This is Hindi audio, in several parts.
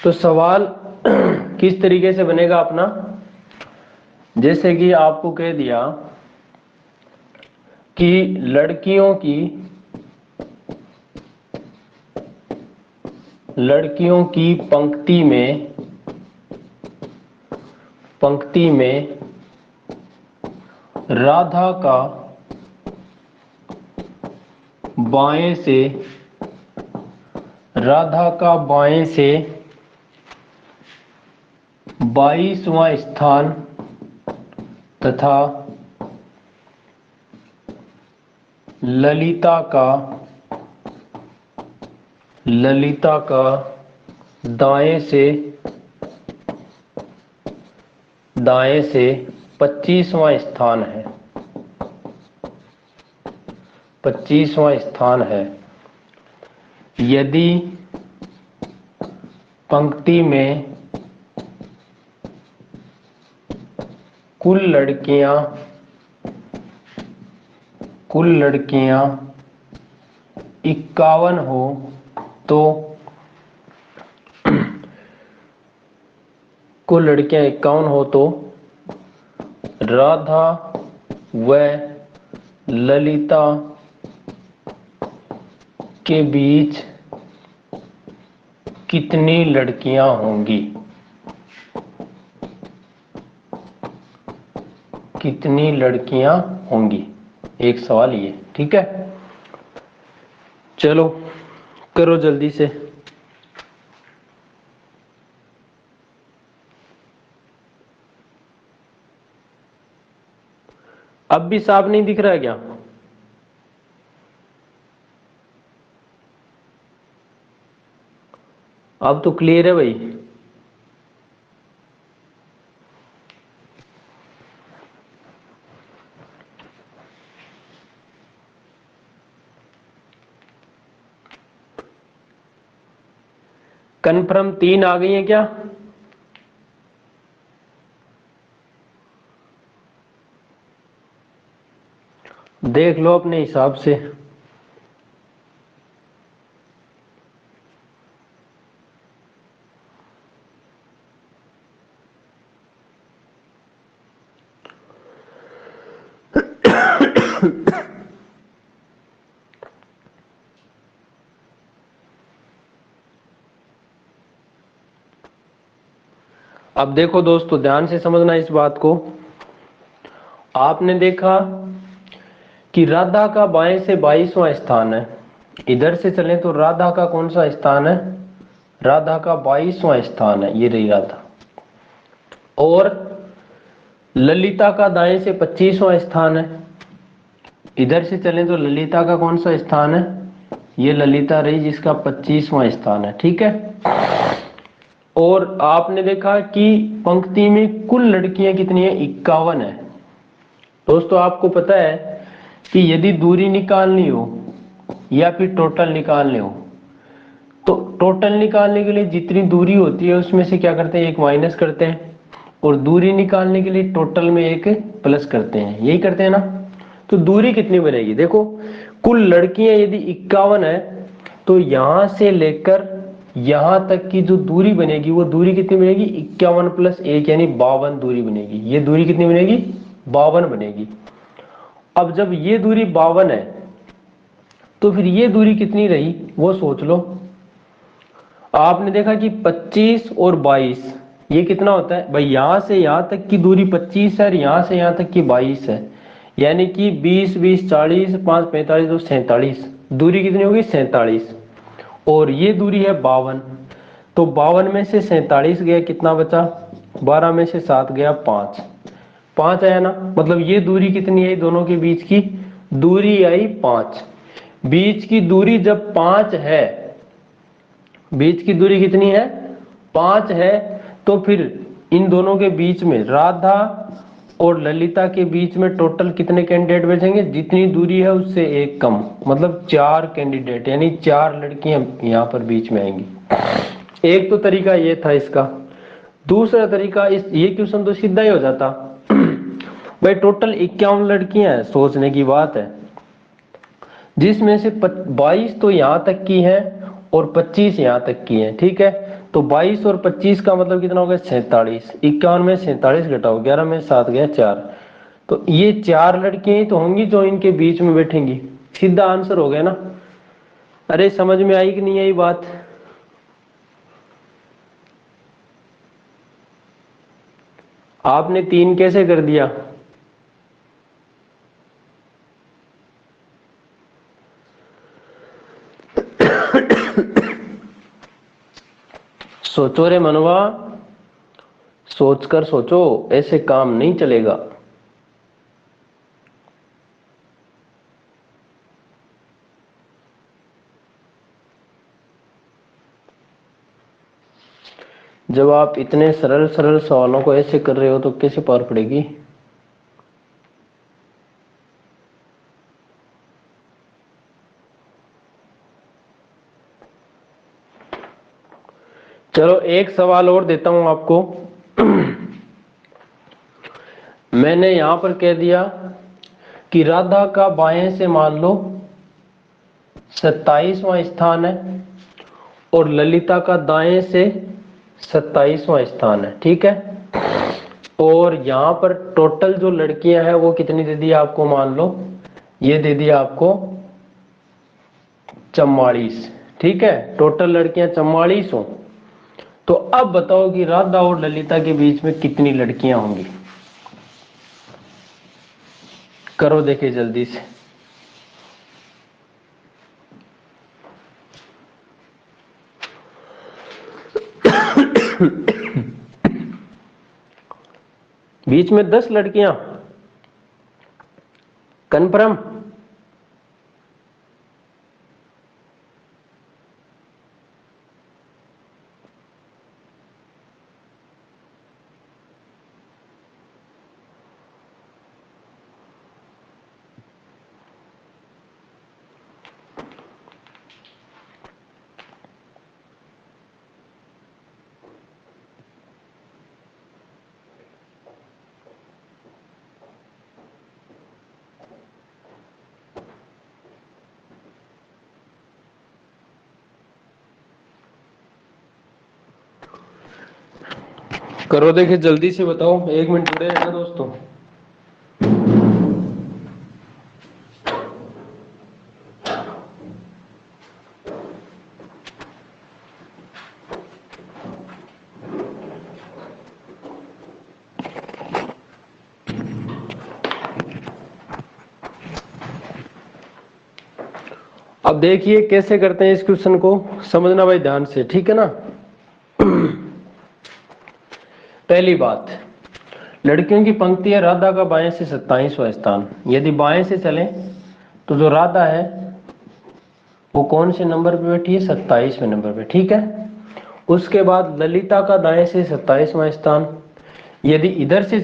तो सवाल किस तरीके से बनेगा अपना, जैसे कि आपको कह दिया कि लड़कियों की पंक्ति में राधा का बाएं से 22वां स्थान तथा ललिता का दाएं से 25वां स्थान है। 25वां स्थान है यदि पंक्ति में कुल लड़कियां 51 हो तो कुल लड़कियां 51 हो तो राधा व ललिता के बीच कितनी लड़कियां होंगी? कितनी लड़कियां होंगी, एक सवाल ये। ठीक है, चलो करो जल्दी से। अब भी साफ नहीं दिख रहा है क्या? अब तो क्लियर है भाई। कन्फर्म 3 आ गई है क्या? देख लो अपने हिसाब से। अब देखो दोस्तों, ध्यान से समझना इस बात को। आपने देखा कि राधा का बाएं से 22वां स्थान है। इधर से चलें तो राधा का कौन सा स्थान है? राधा का 22वां स्थान है, ये रही राधा। और ललिता का दाएं से 25वां स्थान है। इधर से चलें तो ललिता का कौन सा स्थान है? ये ललिता रही जिसका 25वां स्थान है। ठीक है, और आपने देखा कि पंक्ति में कुल लड़कियां कितनी है? 51 है। दोस्तों आपको पता है कि यदि दूरी निकालनी हो या फिर टोटल निकालने हो, तो टोटल निकालने के लिए जितनी दूरी होती है उसमें से क्या करते हैं? एक माइनस करते हैं, और दूरी निकालने के लिए टोटल में एक प्लस करते हैं। यही करते हैं ना? तो दूरी कितनी बनेगी? देखो, कुल लड़कियां यदि 51 है तो यहां से लेकर यहां तक की जो दूरी बनेगी वो दूरी कितनी बनेगी? 51 + 1 यानी 52 दूरी बनेगी। ये दूरी कितनी बनेगी? 52 बनेगी। अब जब ये दूरी 52 है तो फिर ये दूरी कितनी रही वो सोच लो। आपने देखा कि 25 और 22 ये कितना होता है भाई? यहां से यहां तक की दूरी 25 है और यहां से यहां तक की 22 है, यानी कि 20 20 40 5 45 2 47। दूरी कितनी होगी? 47। और ये दूरी है 52, तो 52 में से 47 गया, कितना बचा? 12 में से 7 गया 5। 5 आया ना? मतलब ये दूरी कितनी है? दोनों के बीच की दूरी आई 5। बीच की दूरी जब 5 है, बीच की दूरी कितनी है? 5 है, तो फिर इन दोनों के बीच में राधा और ललिता के बीच में टोटल कितने कैंडिडेट बचेंगे? जितनी दूरी है उससे एक कम, मतलब 4 कैंडिडेट, यानी 4 लड़कियां यहां पर बीच में आएंगी। एक तो तरीका ये था इसका। दूसरा तरीका, ये क्वेश्चन तो सीधा ही हो जाता भाई, टोटल 51 लड़कियां हैं, सोचने की बात है, जिसमें से 22 तो यहां तक की हैं और 25 यहां तक की हैं। ठीक है, तो 22 और 25 का मतलब कितना हो गया 47। 51 में 47 घटाओ 11 में 7 गया 4। तो ये 4 लड़कियां ही तो होंगी जो इनके बीच में बैठेंगी। सीधा आंसर हो गया ना। अरे समझ में आई कि नहीं आई बात? आपने 3 कैसे कर दिया? सोचो रे मनवा, सोचकर सोचो, ऐसे काम नहीं चलेगा। जब आप इतने सरल सरल सवालों को ऐसे कर रहे हो तो कैसे पार पड़ेगी? चलो एक सवाल और देता हूं आपको। मैंने यहां पर कह दिया कि राधा का बाएं से मान लो 27वां स्थान है और ललिता का दाएं से 27वां स्थान है, ठीक है। और यहां पर टोटल जो लड़कियां हैं वो कितनी दे दी आपको, मान लो ये दे दी आपको 44, ठीक है। टोटल लड़कियां 44 हो। तो अब बताओ कि राधा और ललिता के बीच में कितनी लड़कियां होंगी? करो देखे जल्दी से। बीच में 10 लड़कियां कन्फर्म? करो देखे जल्दी से बताओ, 1 मिनट जुड़े रहना दोस्तों। अब देखिए कैसे करते हैं इस क्वेश्चन को, समझना भाई ध्यान से, ठीक है ना। पहली बात, लड़कियों की पंक्ति है राधा का बाएं से 27वां स्थान। यदि बाएं से चलें तो जो राधा है वो कौन से नंबर पे बैठी है, 27वें नंबर पे, ठीक है। उसके बाद ललिता का दाएं से 27वां स्थान। यदि इधर से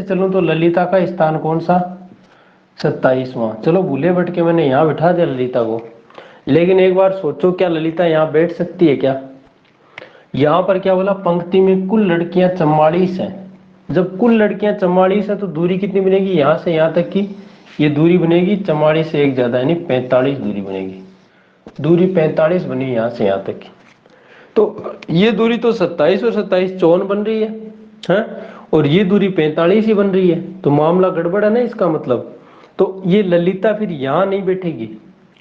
चलूं तो ललिता का स्थान कौन सा, 27वां। चलो भूले भट के मैंने यहां बिठा दिया ललिता को, लेकिन एक बार सोचो क्या ललिता यहां बैठ सकती है क्या? यहां पर क्या बोला, पंक्ति में कुल लड़कियां 44 हैं। जब कुल लड़कियां 44 है तो दूरी कितनी बनेगी, यहां से यहां तक की ये दूरी बनेगी 44 से एक ज्यादा, यानी 45 दूरी बनेगी। दूरी 45 बनी यहां से यहां तक की। तो ये दूरी तो 27 और 27 54 बन रही है? और ये दूरी 45 ही बन रही है, तो मामला गड़बड़ है ना इसका मतलब। तो ये ललिता फिर यहां नहीं बैठेगी,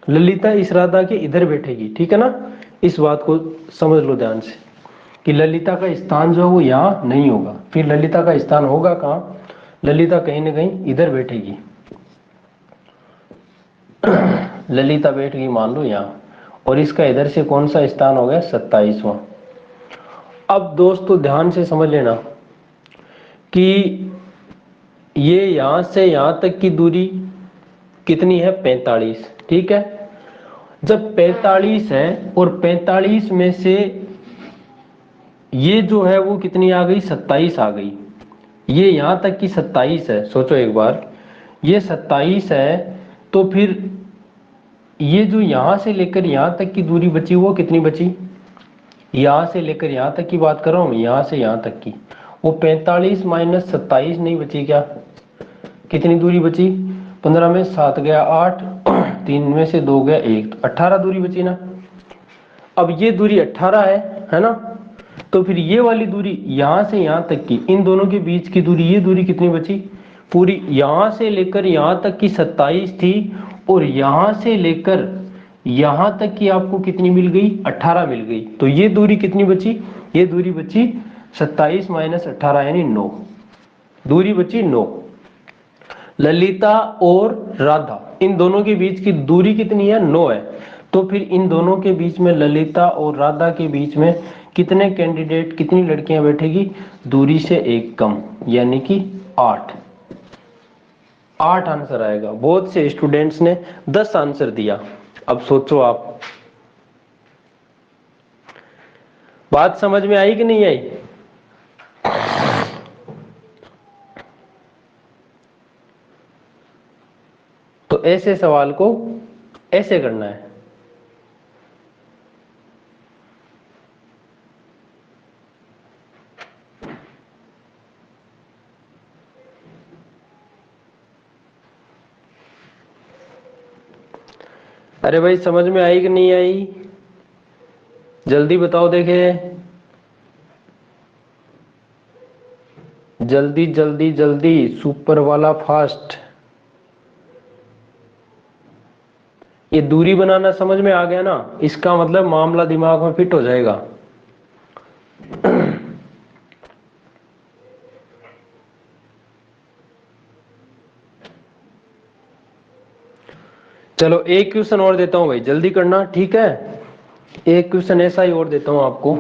ललिता इस राधा के इधर बैठेगी, ठीक है ना। इस बात को समझ लो ध्यान से कि ललिता का स्थान जो है वो यहां नहीं होगा। फिर ललिता का स्थान होगा कहां, ललिता कहीं ना कहीं इधर बैठेगी। ललिता बैठ गई मान लो यहां, और इसका इधर से कौन सा स्थान हो गया, 27वां। अब दोस्तों ध्यान से समझ लेना कि ये यहां से यहां तक की दूरी कितनी है, 45, ठीक है। जब 45 है और 45 में से ये जो है वो कितनी आ गई, 27 आ गई। ये यहां तक की 27 है, सोचो एक बार, ये 27 है। तो फिर ये जो यहां से लेकर यहां तक की दूरी बची वो कितनी बची, यहां से लेकर यहां तक की बात कर रहा हूं, यहां से यहां तक की, वो 45 माइनस 27 नहीं बची क्या, कितनी दूरी बची, 15 में 7 गया 8, 3 में से 2 गया 1, तो 18 दूरी बची ना। अब ये दूरी 18 है ना, तो फिर ये वाली दूरी यहां से यहां तक की, इन दोनों के बीच की दूरी, ये दूरी कितनी बची, पूरी यहां से लेकर यहां तक की 27 थी, और यहां से लेकर यहां तक की आपको कितनी मिल गई, 18 मिल गई। तो ये दूरी कितनी बची, ये दूरी बची 27 माइनस 18 यानी 9, दूरी बची 9। ललिता और राधा इन दोनों के बीच की दूरी कितनी है, 9 है। तो फिर इन दोनों के बीच में, ललिता और राधा के बीच में कितने कैंडिडेट, कितनी लड़कियां बैठेगी, दूरी से एक कम, यानी कि 8। 8 आंसर आएगा। बहुत से स्टूडेंट्स ने 10 आंसर दिया। अब सोचो आप, बात समझ में आई कि नहीं आई? तो ऐसे सवाल को ऐसे करना है। अरे भाई समझ में आई कि नहीं आई, जल्दी बताओ देखे, जल्दी जल्दी जल्दी, सुपर वाला फास्ट। ये दूरी बनाना समझ में आ गया ना, इसका मतलब मामला दिमाग में फिट हो जाएगा। चलो एक क्वेश्चन और देता हूं भाई, जल्दी करना, ठीक है? एक क्वेश्चन ऐसा ही और देता हूं आपको।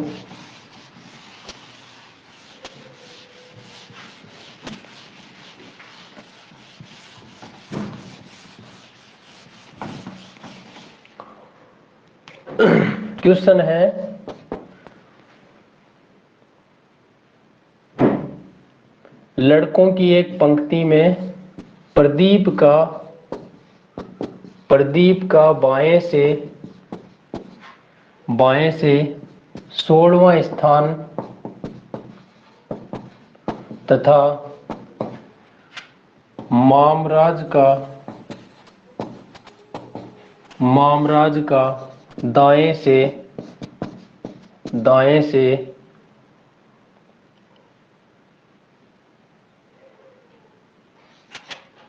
क्वेश्चन है, लड़कों की एक पंक्ति में प्रदीप का बाएं से 16वां स्थान तथा मामराज का दाएं से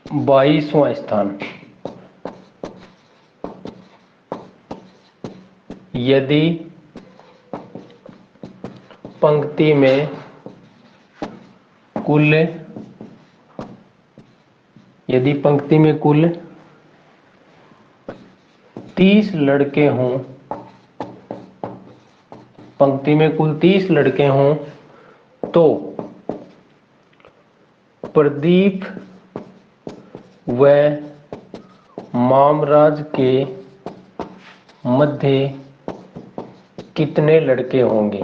22वां स्थान। यदि पंक्ति में कुल 30 लड़के हों, पंक्ति में कुल 30 लड़के हों, तो प्रदीप व मामराज के मध्य कितने लड़के होंगे?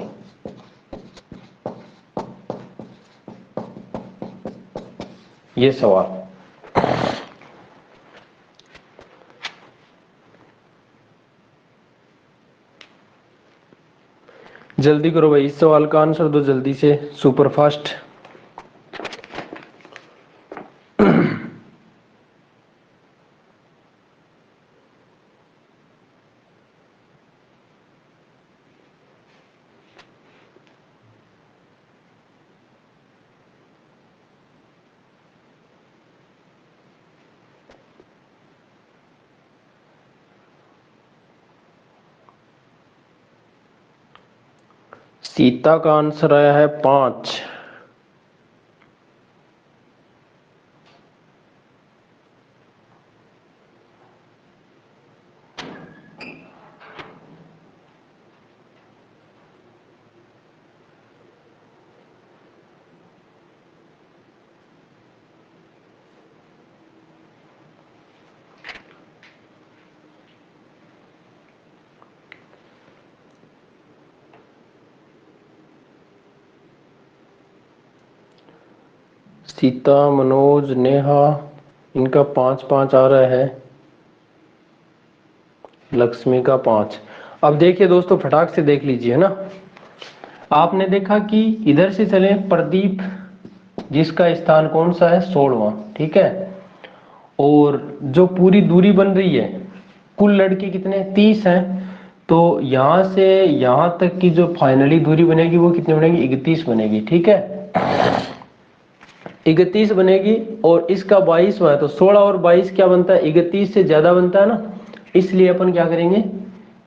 ये सवाल। जल्दी करो भाई, इस सवाल का आंसर दो जल्दी से, सुपर फास्ट। सीता का आंसर आया है 5। सीता, मनोज, नेहा, इनका 5-5 आ रहा है, लक्ष्मी का 5। अब देखिए दोस्तों, फटाक से देख लीजिए ना। आपने देखा कि इधर से चले, प्रदीप जिसका स्थान कौन सा है, 16वां, ठीक है। और जो पूरी दूरी बन रही है, कुल लड़के कितने, 30 हैं, तो यहां से यहां तक की जो फाइनली दूरी बनेगी वो कितनी बनेगी, 31 बनेगी। ठीक है, 31 बनेगी और इसका 22 है तो 16 और 22 क्या बनता है, 31 से ज्यादा बनता है ना। इसलिए अपन क्या करेंगे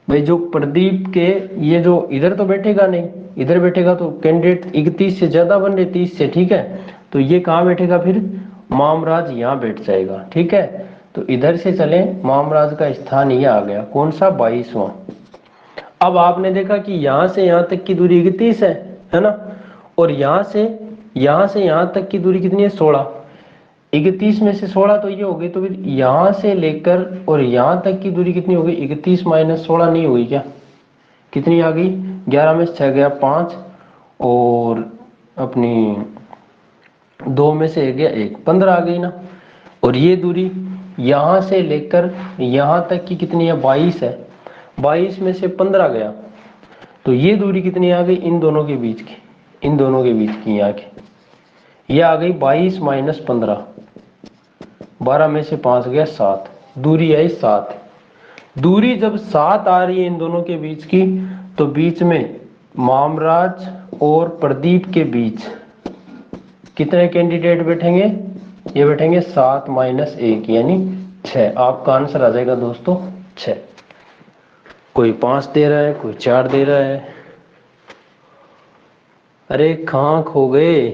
भाई, जो प्रदीप के ये जो इधर तो बैठेगा नहीं, इधर बैठेगा तो कैंडिडेट 31 से ज्यादा बन रहे 30 से। ठीक है, तो ये कहाँ बैठेगा फिर, मामराज यहाँ बैठ जाएगा। ठीक है, तो इधर से चले, मामराज का स्थान ये आ गया, कौन सा, 22वां। अब आपने देखा कि यहां से यहां तक की दूरी 31 है ना, और यहां से यहां तक की दूरी कितनी है, 16। 31 में से 16 तो ये हो गई, तो फिर यहां से लेकर और यहां तक की दूरी कितनी हो गई, 31 माइनस 16 नहीं हुई क्या, कितनी आ गई, 11 में से 6 गया 5, और अपनी 2 में से 1 गया 1, 15 आ गई ना। और ये दूरी यहां से लेकर यहां तक की कितनी है, 22 है, 22 में से 15 गया, तो ये दूरी कितनी आ गई, इन दोनों के बीच की, इन दोनों के बीच की यहाँ की, ये आ गई 22 माइनस 15, 12 में से 5 गया 7, दूरी आई 7। दूरी जब 7 आ रही है इन दोनों के बीच की, तो बीच में मामराज और प्रदीप के बीच कितने कैंडिडेट बैठेंगे, ये बैठेंगे 7 माइनस 1 यानी 6। आपका आंसर आ जाएगा दोस्तों 6। कोई 5 दे रहा है, कोई 4 दे रहा है। अरे कहाँ खो गए,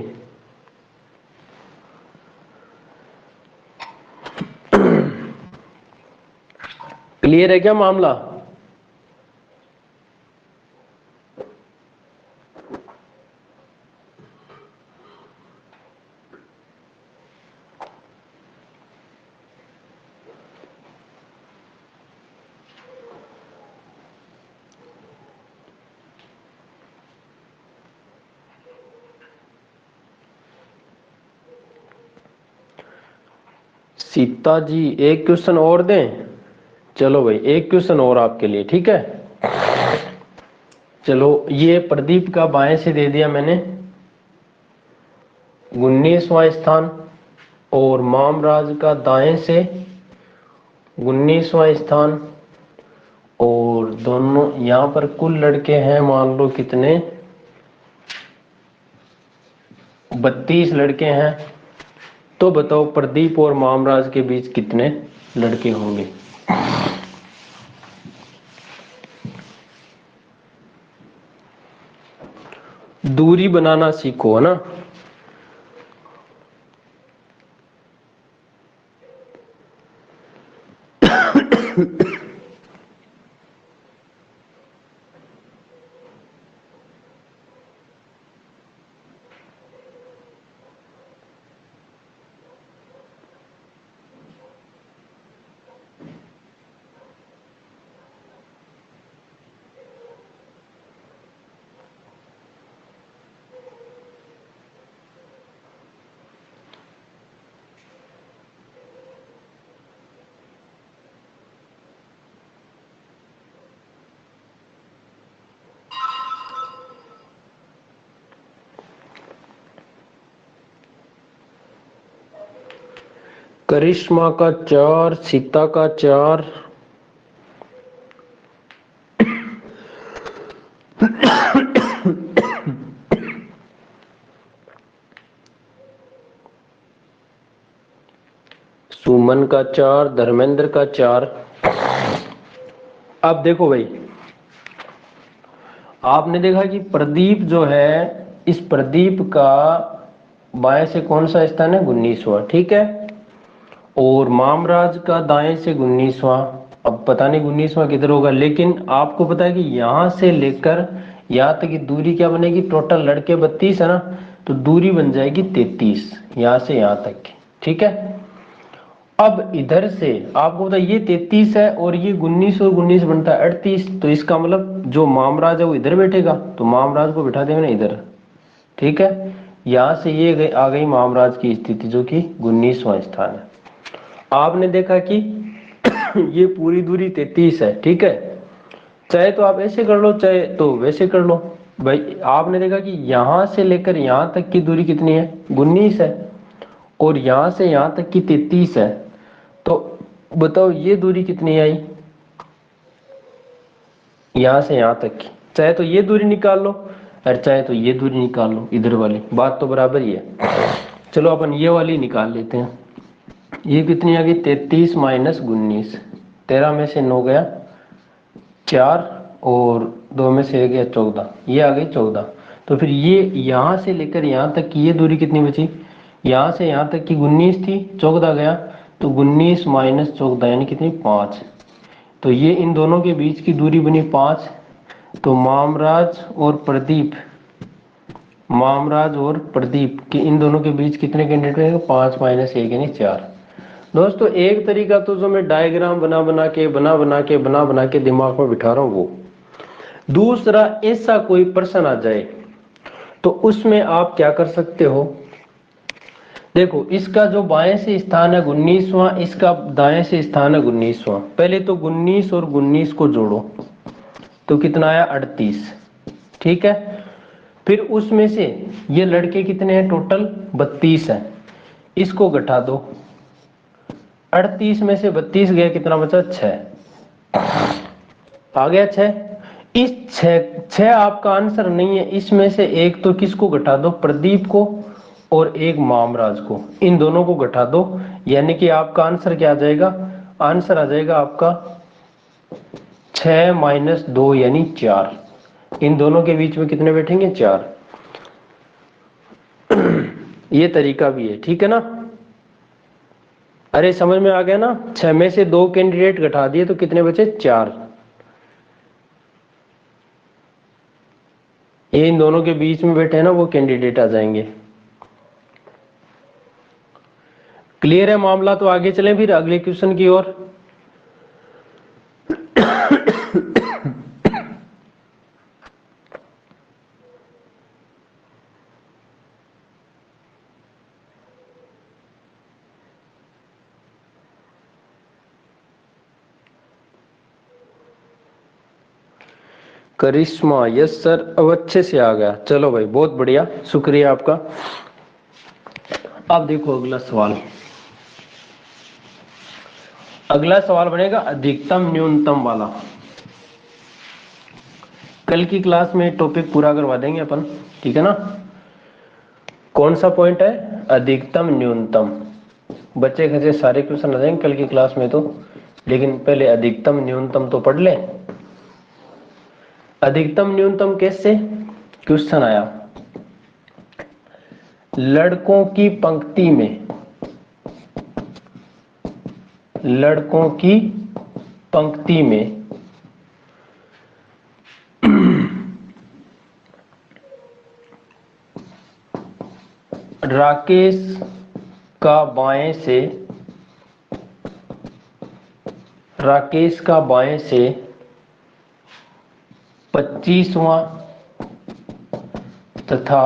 क्लियर है क्या मामला। सीता जी एक क्वेश्चन और दें, चलो भाई एक क्वेश्चन और आपके लिए। ठीक है, चलो ये प्रदीप का बाएं से दे दिया मैंने 19वां स्थान, और मामराज का दाएं से 19वां स्थान, और दोनों यहां पर कुल लड़के हैं मान लो कितने, 32 लड़के हैं। तो बताओ प्रदीप और मामराज के बीच कितने लड़के होंगे। दूरी बनाना सीखो, है ना। करिश्मा का 4, सीता का 4, सुमन का 4, धर्मेंद्र का 4। अब देखो भाई, आपने देखा कि प्रदीप जो है, इस प्रदीप का बाएं से कौन सा स्थान है, 19वां। ठीक है, और मामराज का दाएं से 19वां। अब पता नहीं 19वां किधर होगा, लेकिन आपको पता है कि यहां से लेकर यहां तक की दूरी क्या बनेगी, टोटल लड़के 32 है ना, तो दूरी बन जाएगी 33 यहां से यहां तक की। ठीक है, अब इधर से आपको पता है ये 33 है और ये 19 और 19 बनता है 38, तो इसका मतलब जो मामराज है वो इधर बैठेगा, तो मामराज को बिठा देंगे ना इधर। ठीक है, यहां से ये आ गई मामराज की स्थिति जो कि 19वां स्थान है। आपने देखा कि ये पूरी दूरी 33 है। ठीक है, चाहे तो आप ऐसे कर लो, चाहे तो वैसे कर लो। भाई आपने देखा कि यहां से लेकर यहां तक की दूरी कितनी है, 19 है, और यहां से यहां तक की 33 है, तो बताओ ये दूरी कितनी आई, यहां से यहां तक की, चाहे तो ये दूरी निकाल लो और चाहे तो ये दूरी निकाल लो, इधर वाली बात तो बराबर ही है। चलो अपन ये वाली निकाल लेते हैं। ये कितनी आ गई 33 माइनस 19, 13 में से 9 गया 4 और 2 में से 1 गया 14, ये आ गई 14। तो फिर ये यहां से लेकर यहां तक की ये दूरी कितनी बची, यहां से यहां तक की 19 थी, 14 गया तो 19 माइनस 14 यानी कितनी 5। तो ये इन दोनों के बीच की दूरी बनी 5। तो मामराज और प्रदीप के इन दोनों के बीच कितने कैंडिडेट रहेंगे, 5 माइनस 1 यानी 4। दोस्तों एक तरीका तो जो मैं डायग्राम बना बना के दिमाग में बिठा रहा हूं वो, दूसरा ऐसा कोई प्रश्न आ जाए तो उसमें आप क्या कर सकते हो। देखो इसका जो बाएं से स्थान है 19वां, इसका दाएं से स्थान है 19वां। पहले तो 19 और 19 को जोड़ो तो कितना आया 38, ठीक है। फिर उसमें से ये लड़के कितने हैं, टोटल 32 है, इसको घटा दो। 38 में से 32 गया, कितना बचा 6, आ गया 6। इस 6 आपका आंसर नहीं है, इसमें से एक तो किसको घटा दो, प्रदीप को और एक मामराज को, इन दोनों को घटा दो, यानी कि आपका आंसर क्या आ जाएगा, आंसर आ जाएगा आपका 6 माइनस 2 यानी 4। इन दोनों के बीच में कितने बैठेंगे 4। ये तरीका भी है, ठीक है ना। अरे समझ में आ गया ना, 6 में से 2 कैंडिडेट घटा दिए तो कितने बचे 4। ये इन दोनों के बीच में बैठे हैं ना, वो कैंडिडेट आ जाएंगे। क्लियर है मामला, तो आगे चलें फिर अगले क्वेश्चन की ओर। करिश्मा, यस सर, अब अच्छे से आ गया, चलो भाई बहुत बढ़िया, शुक्रिया आपका। अब देखो अगला सवाल, अगला सवाल बनेगा अधिकतम न्यूनतम वाला। कल की क्लास में टॉपिक पूरा करवा देंगे अपन, ठीक है ना। कौन सा पॉइंट है, अधिकतम न्यूनतम। बच्चे खचे सारे क्वेश्चन आ जाएंगे कल की क्लास में तो, लेकिन पहले अधिकतम न्यूनतम तो पढ़ ले। अधिकतम न्यूनतम कैसे, क्वेश्चन आया, लड़कों की पंक्ति में, लड़कों की पंक्ति में राकेश का बाएं से, राकेश का बाएं से 25वां तथा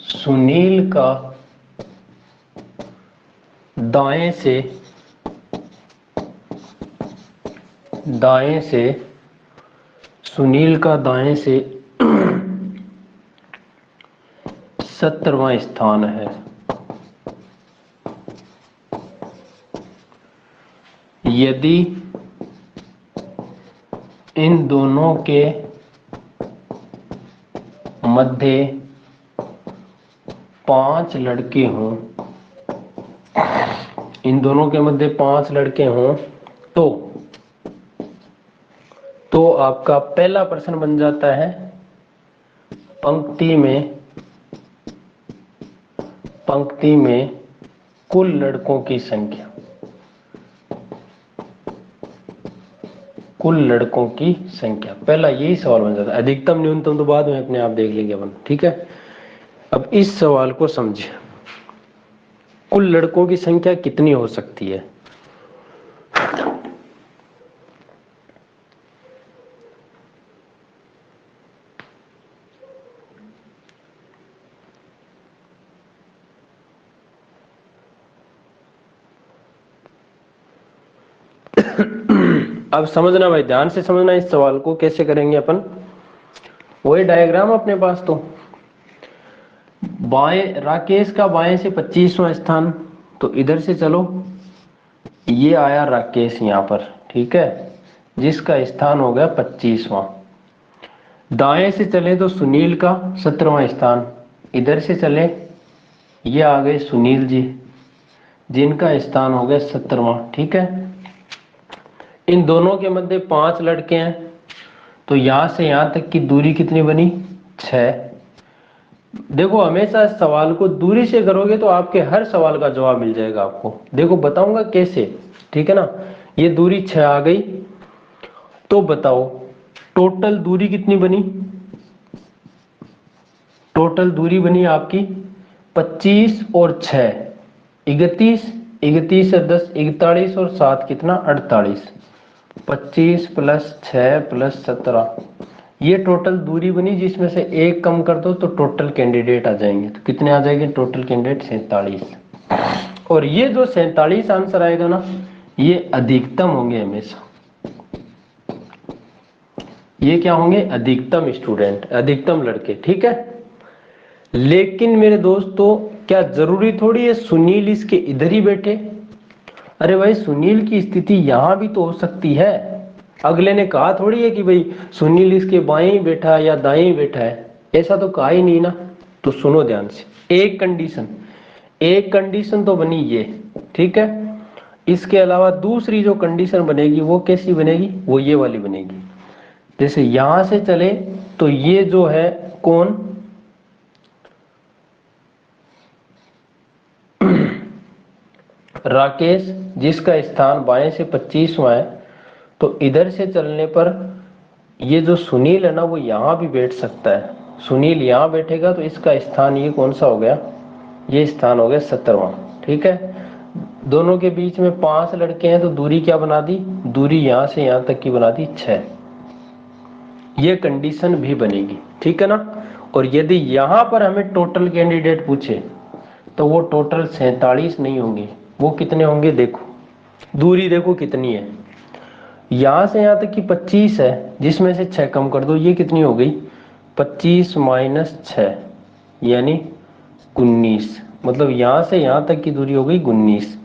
सुनील का दाएं से, सुनील का दाएं से 70वां स्थान है। यदि इन दोनों के मध्य 5 लड़के हों, इन दोनों के मध्य 5 लड़के हों तो आपका पहला प्रश्न बन जाता है पंक्ति में कुल लड़कों की संख्या, कुल लड़कों की संख्या, पहला यही सवाल बन जाता है। अधिकतम न्यूनतम तो बाद में अपने आप देख लेंगे अपन, ठीक है। अब इस सवाल को समझिए, कुल लड़कों की संख्या कितनी हो सकती है। अब समझना भाई, ध्यान से समझना इस सवाल को, कैसे करेंगे अपन, वही डायग्राम अपने पास। तो बाएं, राकेश का बाएं से 25वां स्थान, तो इधर से चलो, ये आया राकेश यहां पर, ठीक है। जिसका स्थान हो गया 25वां। दाएं से चले तो सुनील का 17वां स्थान, इधर से चले ये आ गए सुनील जी, जिनका स्थान हो गया 17वां। ठीक है, इन दोनों के मध्य 5 लड़के हैं, तो यहां से यहां तक की दूरी कितनी बनी? 6। देखो हमेशा इस सवाल को दूरी से करोगे तो आपके हर सवाल का जवाब मिल जाएगा आपको। देखो बताऊंगा कैसे, ठीक है ना। ये दूरी 6 आ गई, तो बताओ टोटल दूरी कितनी बनी? टोटल दूरी बनी आपकी 25 और 6 31, 31 और 10 41 और 7 कितना? 48। 25 प्लस 6 प्लस 17, ये टोटल दूरी बनी, जिसमें से एक कम कर दो तो टोटल कैंडिडेट आ जाएंगे। तो कितने आ जाएंगे टोटल कैंडिडेट? 47। और ये जो 47 आंसर आएगा ना, ये अधिकतम होंगे हमेशा। ये क्या होंगे? अधिकतम स्टूडेंट, अधिकतम लड़के। ठीक है, लेकिन मेरे दोस्तों क्या जरूरी थोड़ी है सुनील इसके इधर ही बैठे? अरे भाई सुनील की स्थिति यहां भी तो हो सकती है। अगले ने कहा थोड़ी है कि भाई सुनील इसके बाएं ही बैठा है या दाएं ही बैठा है, ऐसा तो कहा ही नहीं ना। तो सुनो ध्यान से, एक कंडीशन तो बनी ये, ठीक है। इसके अलावा दूसरी जो कंडीशन बनेगी वो कैसी बनेगी? वो ये वाली बनेगी। जैसे यहां से चले तो ये जो है कौन? राकेश, जिसका स्थान बाएं से 25वां है। तो इधर से चलने पर ये जो सुनील है ना, वो यहां भी बैठ सकता है। सुनील यहां बैठेगा तो इसका स्थान ये कौन सा हो गया? ये स्थान हो गया 17वां। ठीक है, दोनों के बीच में 5 लड़के हैं, तो दूरी क्या बना दी? दूरी यहां से यहां तक की बना दी 6। ये कंडीशन भी बनेगी, ठीक है ना। और यदि यहां पर हमें टोटल कैंडिडेट पूछे तो वो टोटल 47 नहीं होंगे, वो कितने होंगे? देखो दूरी देखो कितनी है, यहां से यहां तक की 25 है, जिसमें से 6 कम कर दो, ये कितनी हो गई? 25 माइनस 6 यानी 19। मतलब यहां से यहां तक की दूरी हो गई 19।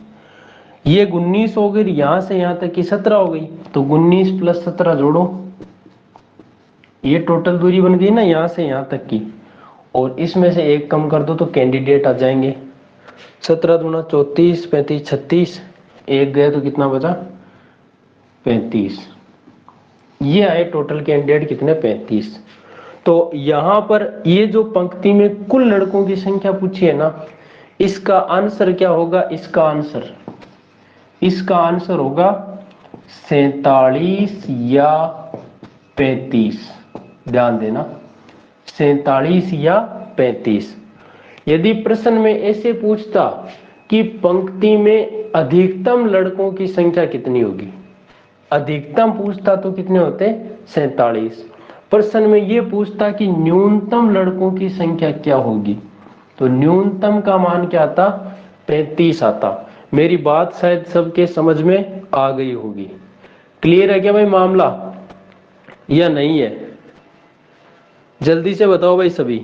ये 19 हो गई, यहां से यहां तक की 17 हो गई, तो 19 प्लस 17 जोड़ो, ये टोटल दूरी बन गई ना यहां से यहां तक की। और इसमें से एक कम कर दो तो कैंडिडेट आ जाएंगे। 17 दूना 34, 35 36, एक गए तो कितना बचा? 35। ये आए टोटल कैंडिडेट कितने? 35। तो यहां पर ये जो पंक्ति में कुल लड़कों की संख्या पूछी है ना, इसका आंसर क्या होगा? इसका आंसर होगा 47 या 35। ध्यान देना, 47 या 35। यदि प्रश्न में ऐसे पूछता कि पंक्ति में अधिकतम लड़कों की संख्या कितनी होगी, अधिकतम पूछता तो कितने होते? 47। प्रश्न में यह पूछता कि न्यूनतम लड़कों की संख्या क्या होगी, तो न्यूनतम का मान क्या आता? 35 आता। मेरी बात शायद सबके समझ में आ गई होगी। क्लियर है क्या भाई मामला, या नहीं है? जल्दी से बताओ भाई सभी।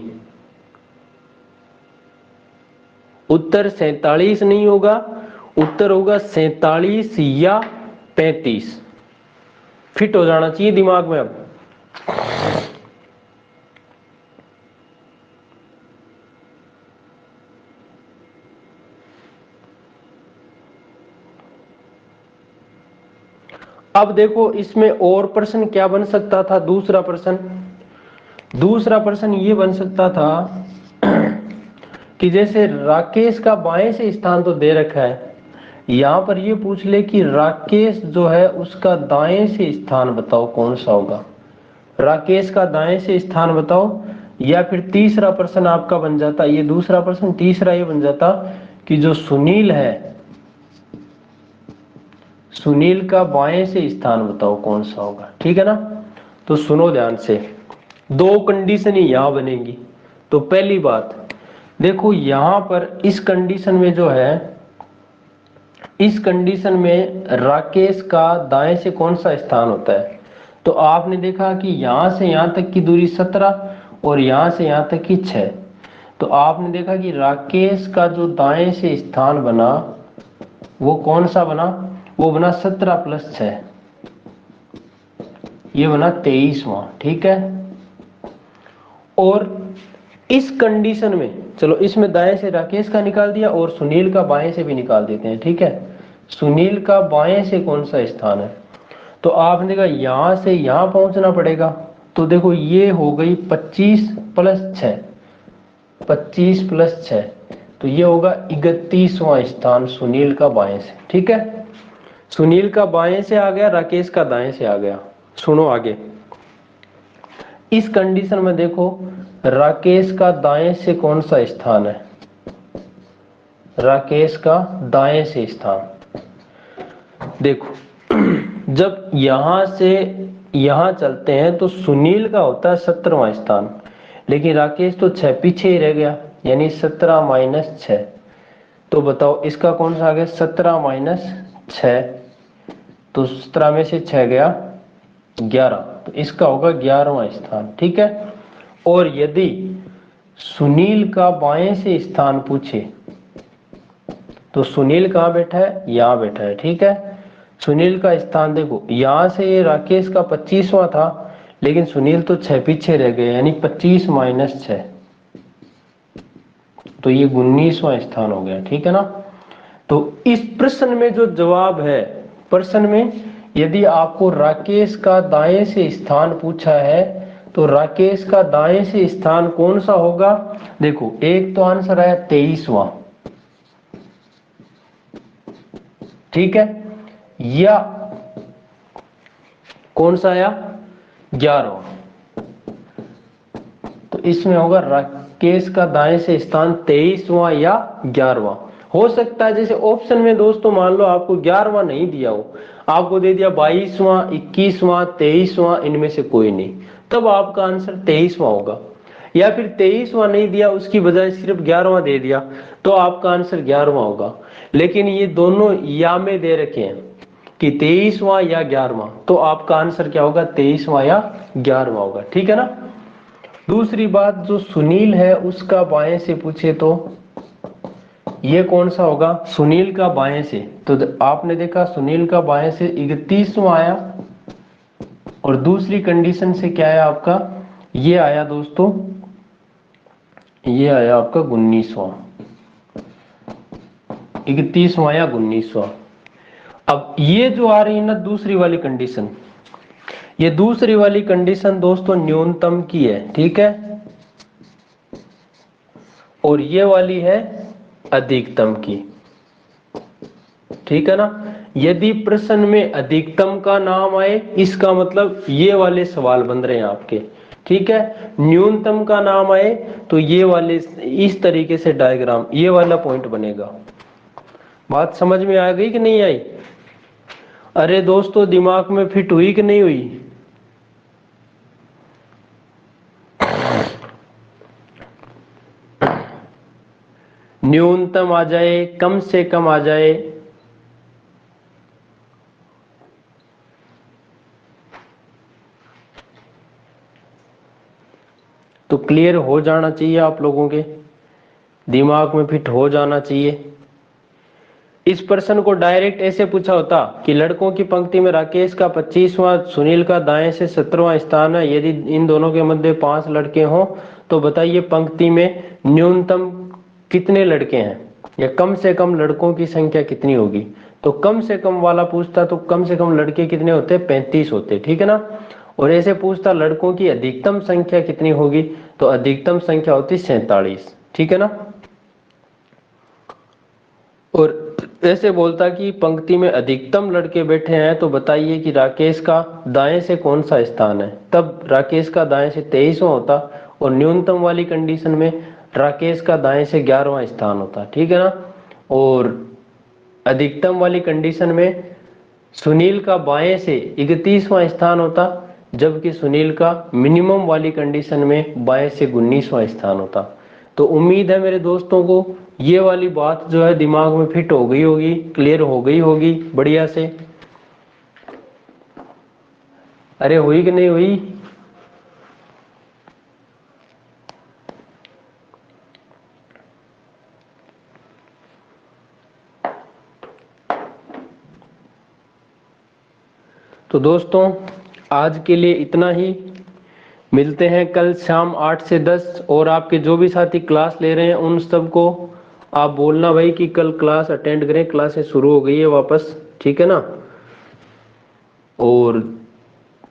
उत्तर 47 नहीं होगा, उत्तर होगा 47 या 35। फिट हो जाना चाहिए दिमाग में। अब देखो इसमें और प्रश्न क्या बन सकता था? दूसरा प्रश्न ये बन सकता था कि जैसे राकेश का बाएं से स्थान तो दे रखा है, यहां पर ये पूछ ले कि राकेश जो है उसका दाएं से स्थान बताओ कौन सा होगा। राकेश का दाएं से स्थान बताओ। या फिर तीसरा प्रश्न आपका बन जाता, ये दूसरा प्रश्न, तीसरा ये बन जाता कि जो सुनील है, सुनील का बाएं से स्थान बताओ कौन सा होगा। ठीक है ना। तो सुनो ध्यान से, दो कंडीशन ही यहां बनेगी। तो पहली बात देखो, यहां पर इस कंडीशन में जो है, इस कंडीशन में राकेश का दाएं से कौन सा स्थान होता है? तो आपने देखा कि यहां से यहां तक की दूरी 17 और यहां से यहां तक की 6। तो आपने देखा कि राकेश का जो दाएं से स्थान बना वो कौन सा बना? वो बना 17 प्लस 6। ये बना 23वां, ठीक है। और इस कंडीशन में चलो इसमें दाएं से राकेश का निकाल दिया और सुनील का बाएं से भी निकाल देते हैं, ठीक है। सुनील का बाएं से कौन सा स्थान है, तो आपने देखा यहां से यहां पहुंचना पड़ेगा, तो देखो ये हो गई 25 प्लस 6, 25 प्लस 6, तो ये होगा 31वां स्थान सुनील का बाएं से, ठीक है। सुनील का बाएं से आ गया, राकेश का दाएं से आ गया। सुनो आगे, इस कंडीशन में देखो राकेश का दाएं से कौन सा स्थान है, राकेश का दाएं से स्थान देखो जब यहां से यहां चलते हैं तो सुनील का होता है 17वां स्थान, लेकिन राकेश तो 6 पीछे ही रह गया, यानी 17 माइनस 6, तो बताओ इसका कौन सा आ गया, 17 माइनस 6, तो 17 में से 6 गया 11, तो इसका होगा 11वां स्थान, ठीक है। और यदि सुनील का बाएं से स्थान पूछे तो सुनील कहाँ बैठा है, यहां बैठा है, ठीक है। सुनील का स्थान देखो, यहां से ये राकेश का 25वां था, लेकिन सुनील तो 6 पीछे रह गए, यानी 25 माइनस 6, तो ये 19वां स्थान हो गया, ठीक है ना। तो इस प्रश्न में जो जवाब है, प्रश्न में यदि आपको राकेश का दाएं से स्थान पूछा है तो राकेश का दाएं से स्थान कौन सा होगा, देखो एक तो आंसर आया 23वां, ठीक है, या कौन सा आया 11वां, तो इसमें होगा राकेश का दाएं से स्थान 23वां या 11वां। हो सकता है जैसे ऑप्शन में दोस्तों मान लो आपको 11वां नहीं दिया हो, आपको दे दिया 22वां, 21वां, 23वां, इनमें से कोई नहीं, तब आपका आंसर 23वां होगा। या फिर 23वां नहीं दिया, उसकी बजाय सिर्फ 11वां दे दिया, तो आपका आंसर 11वां होगा। लेकिन ये दोनों या में दे रखे हैं कि 23वां या 11वां, तो आपका आंसर क्या होगा, 23वां या 11वां होगा, ठीक है ना। दूसरी बात, जो सुनील है उसका बाएं से पूछे तो ये कौन सा होगा, सुनील का बाएं से, तो आपने देखा सुनील का बाएं से 31वां आया, और दूसरी कंडीशन से क्या आया आपका, ये आया दोस्तों, ये आया आपका 19वां, 31वां या 19वां। अब ये जो आ रही है ना दूसरी वाली कंडीशन, ये दूसरी वाली कंडीशन दोस्तों न्यूनतम की है, ठीक है, और ये वाली है अधिकतम की, ठीक है ना। यदि प्रश्न में अधिकतम का नाम आए, इसका मतलब ये वाले सवाल बन रहे हैं आपके, ठीक है। न्यूनतम का नाम आए तो ये वाले इस तरीके से डायग्राम, ये वाला पॉइंट बनेगा। बात समझ में आ गई कि नहीं आई, अरे दोस्तों दिमाग में फिट हुई कि नहीं हुई। न्यूनतम आ जाए, कम से कम आ जाए, तो क्लियर हो जाना चाहिए, आप लोगों के दिमाग में फिट हो जाना चाहिए। इस प्रश्न को डायरेक्ट ऐसे पूछा होता कि लड़कों की पंक्ति में राकेश का 25वां, सुनील का दाएं से 17वां स्थान है, यदि इन दोनों के मध्य 5 लड़के हों तो बताइए पंक्ति में न्यूनतम कितने लड़के हैं, या कम से कम लड़कों की संख्या कितनी होगी। तो कम से कम वाला पूछता तो कम से कम लड़के कितने होते, 35 होते, ठीक है ना। और ऐसे पूछता लड़कों की अधिकतम संख्या कितनी होगी, तो अधिकतम संख्या होती 47, ठीक है ना। और ऐसे बोलता कि पंक्ति में अधिकतम लड़के बैठे हैं, तो बताइए कि राकेश का दाएं से कौन सा स्थान है, तब राकेश का दाएं से 23वां होता, और न्यूनतम वाली कंडीशन में राकेश का दाएं से 11वां स्थान होता, ठीक है ना। और अधिकतम वाली कंडीशन में सुनील का बाएं से 31वां स्थान होता, जबकि सुनील का मिनिमम वाली कंडीशन में बाएं से 19वां स्थान होता। तो उम्मीद है मेरे दोस्तों को ये वाली बात जो है दिमाग में फिट हो गई होगी, क्लियर हो गई होगी बढ़िया से। अरे हुई कि नहीं हुई। तो दोस्तों आज के लिए इतना ही। मिलते हैं कल शाम 8 से 10। और आपके जो भी साथी क्लास ले रहे हैं उन सबको आप बोलना भाई कि कल क्लास अटेंड करें, क्लासेस शुरू हो गई है वापस, ठीक है ना। और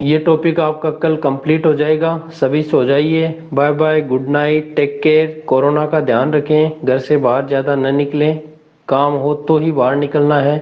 ये टॉपिक आपका कल कंप्लीट हो जाएगा। सभी सो जाइए। Bye bye, good night, take care. Corona का ध्यान रखें, घर से बाहर ज़्यादा न निकलें, काम हो तो ही बाहर निकलना है।